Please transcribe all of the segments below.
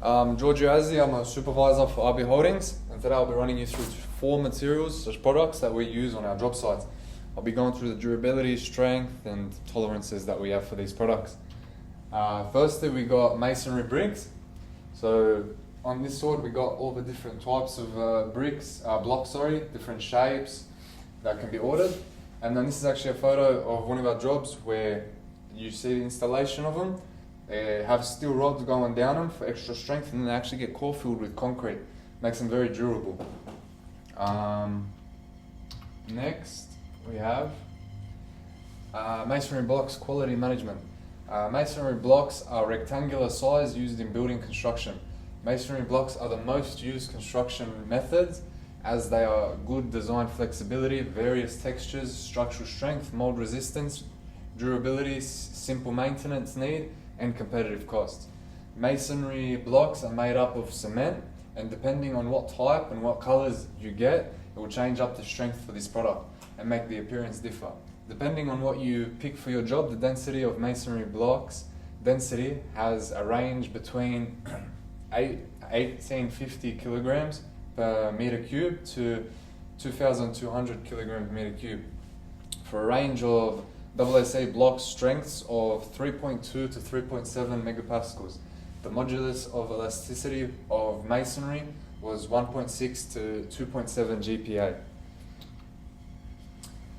Giorgio Azzi, I'm a supervisor for RB Holdings, and today I'll be running you through 4 products that we use on our job sites. I'll be going through the durability, strength, and tolerances that we have for these products. Firstly, we got masonry bricks. So on this sword, we got all the different types of blocks, different shapes that can be ordered. And then this is actually a photo of one of our jobs where you see the installation of them. They have steel rods going down them for extra strength, and then they actually get core filled with concrete. Makes them very durable. Next, we have masonry blocks quality management. Masonry blocks are rectangular size used in building construction. Masonry blocks are the most used construction methods as they are good design flexibility, various textures, structural strength, mold resistance, durability, simple maintenance need, and competitive costs. Masonry blocks are made up of cement, and depending on what type and what colors you get, it will change up the strength for this product and make the appearance differ. Depending on what you pick for your job, the density of masonry blocks density has a range between 1850 kilograms per meter cube to 2200 kilograms per meter cube, for a range of AASA block strengths of 3.2 to 3.7 megapascals. The modulus of elasticity of masonry was 1.6 to 2.7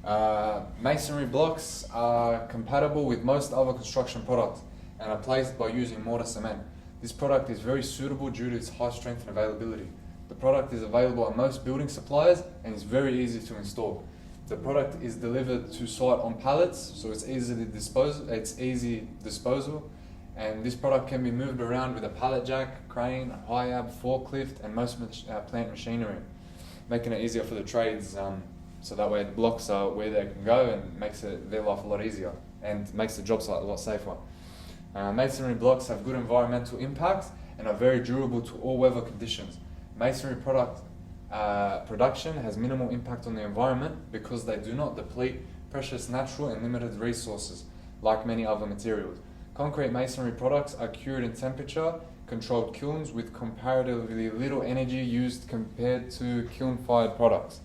GPa. Masonry blocks are compatible with most other construction products and are placed by using mortar cement. This product is very suitable due to its high strength and availability. The product is available at most building suppliers and is very easy to install. The product is delivered to site on pallets, so it's easy disposal, and this product can be moved around with a pallet jack, crane, high-ab, forklift, and most plant machinery, making it easier for the trades, so that way the blocks are where they can go and makes their life a lot easier and makes the job site a lot safer. Masonry blocks have good environmental impacts and are very durable to all weather conditions. Masonry production has minimal impact on the environment because they do not deplete precious natural and limited resources like many other materials. Concrete masonry products are cured in temperature-controlled kilns with comparatively little energy used compared to kiln-fired products.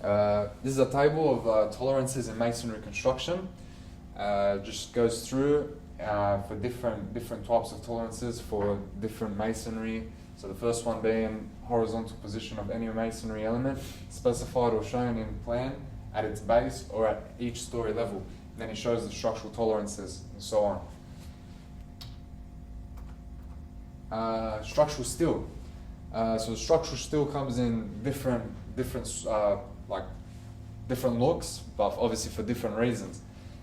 This is a table of tolerances in masonry construction. Just goes through for different types of tolerances for different masonry. So the first one being horizontal position of any masonry element specified or shown in plan at its base or at each story level. And then it shows the structural tolerances and so on. Structural steel. So the structural steel comes in different looks, but obviously for different reasons.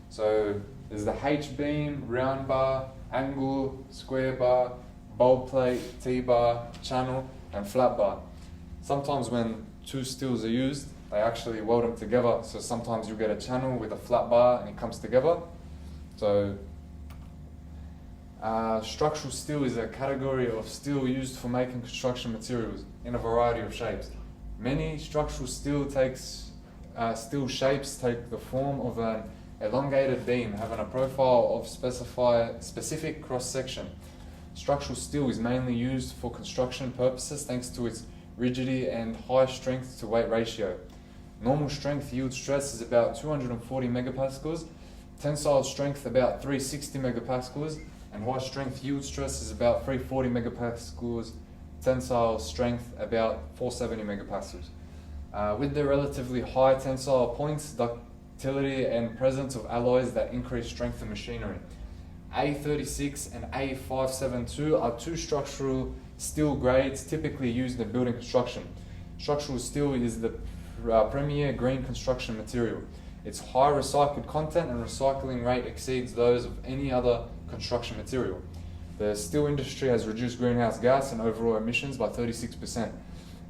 So there's the H-beam, round bar, angle, square bar, bold plate, T-bar, channel, and flat bar. Sometimes when two steels are used, they actually weld them together. So sometimes you get a channel with a flat bar and it comes together. So structural steel is a category of steel used for making construction materials in a variety of shapes. Many structural steel shapes take the form of an elongated beam having a profile of specific cross-section. Structural steel is mainly used for construction purposes thanks to its rigidity and high strength to weight ratio. Normal strength yield stress is about 240 megapascals, tensile strength about 360 megapascals, and high strength yield stress is about 340 megapascals, tensile strength about 470 megapascals. With the relatively high tensile points, ductility and presence of alloys that increase strength of machinery. A36 and A572 are 2 structural steel grades typically used in building construction. Structural steel is the premier green construction material. Its high recycled content and recycling rate exceeds those of any other construction material. The steel industry has reduced greenhouse gas and overall emissions by 36%,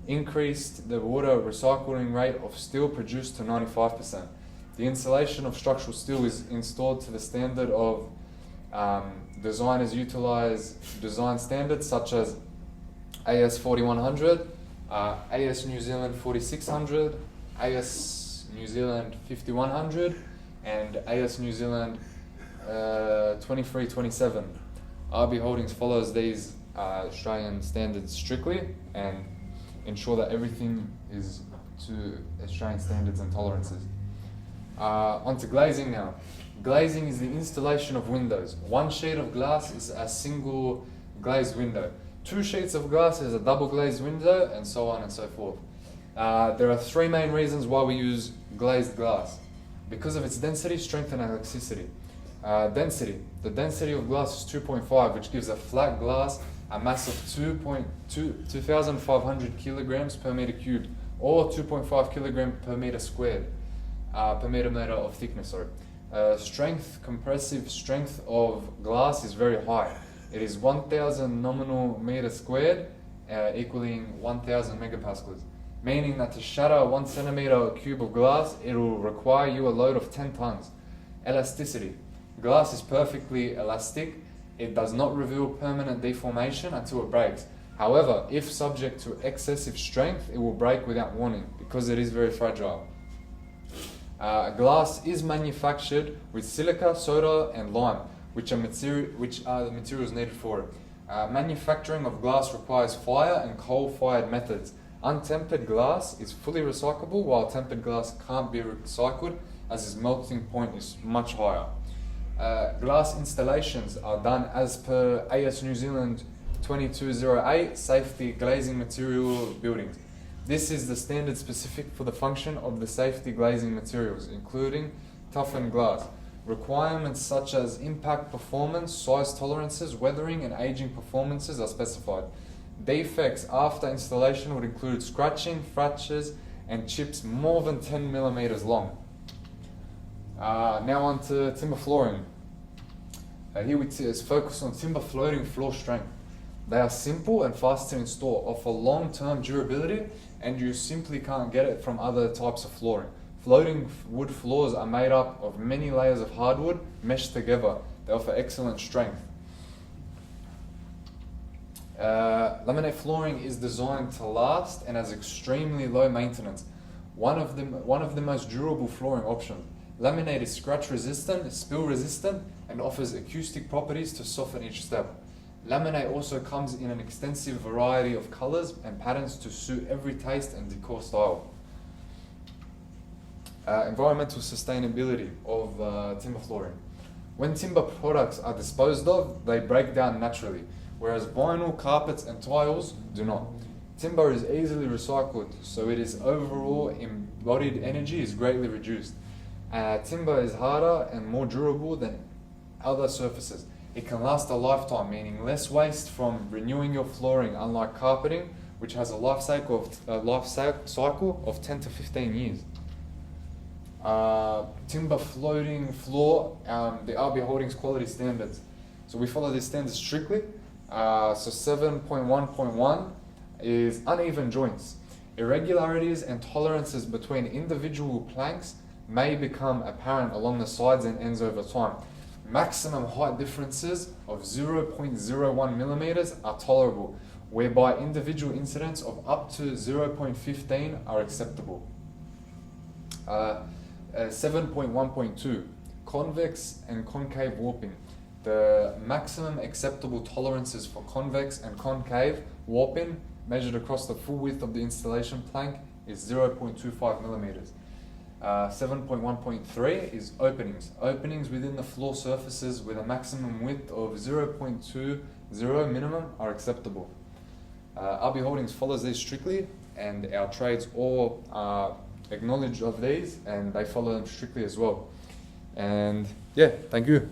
increased the water recycling rate of steel produced to 95%. The insulation of structural steel is installed to the standard of designers utilize design standards such as AS 4100, AS New Zealand 4600, AS New Zealand 5100, and AS New Zealand 2327. RB Holdings follows these Australian standards strictly and ensure that everything is to Australian standards and tolerances. Onto glazing now. Glazing is the installation of windows. One sheet of glass is a single glazed window. 2 sheets of glass is a double glazed window, and so on and so forth. There are 3 main reasons why we use glazed glass. Because of its density, strength, and elasticity. Density. The density of glass is 2.5, which gives a flat glass a mass of 2,500 kilograms per meter cubed, or 2.5 kilogram per meter squared, per meter of thickness. Sorry. Strength, compressive strength of glass is very high. It is 1,000 nominal meter squared, equaling 1,000 megapascals. Meaning that to shatter 1 centimeter cube of glass, it will require you a load of 10 tons. Elasticity. Glass is perfectly elastic. It does not reveal permanent deformation until it breaks. However, if subject to excessive strength, it will break without warning because it is very fragile. Glass is manufactured with silica, soda, and lime, which are the materials needed for it. Manufacturing of glass requires fire and coal-fired methods. Untempered glass is fully recyclable, while tempered glass can't be recycled as its melting point is much higher. Glass installations are done as per AS New Zealand 2208 Safety Glazing Material Buildings. This is the standard specific for the function of the safety glazing materials, including toughened glass. Requirements such as impact performance, size tolerances, weathering, and aging performances are specified. Defects after installation would include scratching, fractures, and chips more than 10 millimeters long. Now on to timber flooring. Here we focus on timber floating floor strength. They are simple and fast to install, offer long-term durability, and you simply can't get it from other types of flooring. Floating wood floors are made up of many layers of hardwood meshed together. They offer excellent strength. Laminate flooring is designed to last and has extremely low maintenance. One of the most durable flooring options. Laminate is scratch resistant, spill resistant, and offers acoustic properties to soften each step. Laminate also comes in an extensive variety of colors and patterns to suit every taste and decor style. Environmental sustainability of timber flooring. When timber products are disposed of, they break down naturally, whereas vinyl, carpets, and tiles do not. Timber is easily recycled, so its overall embodied energy is greatly reduced. Timber is harder and more durable than other surfaces. It can last a lifetime, meaning less waste from renewing your flooring, unlike carpeting, which has a life cycle of 10 to 15 years. Timber floating floor, the RB Holdings quality standards. So we follow these standards strictly. So 7.1.1 is uneven joints. Irregularities and tolerances between individual planks may become apparent along the sides and ends over time. Maximum height differences of 0.01 millimeters are tolerable, whereby individual incidents of up to 0.15 are acceptable. 7.1.2 Convex and concave warping. The maximum acceptable tolerances for convex and concave warping measured across the full width of the installation plank is 0.25 millimeters. 7.1.3 is openings. Openings within the floor surfaces with a maximum width of 0.20 minimum are acceptable. RB Holdings follows these strictly, and our trades all acknowledge of these, and they follow them strictly as well. And yeah, thank you.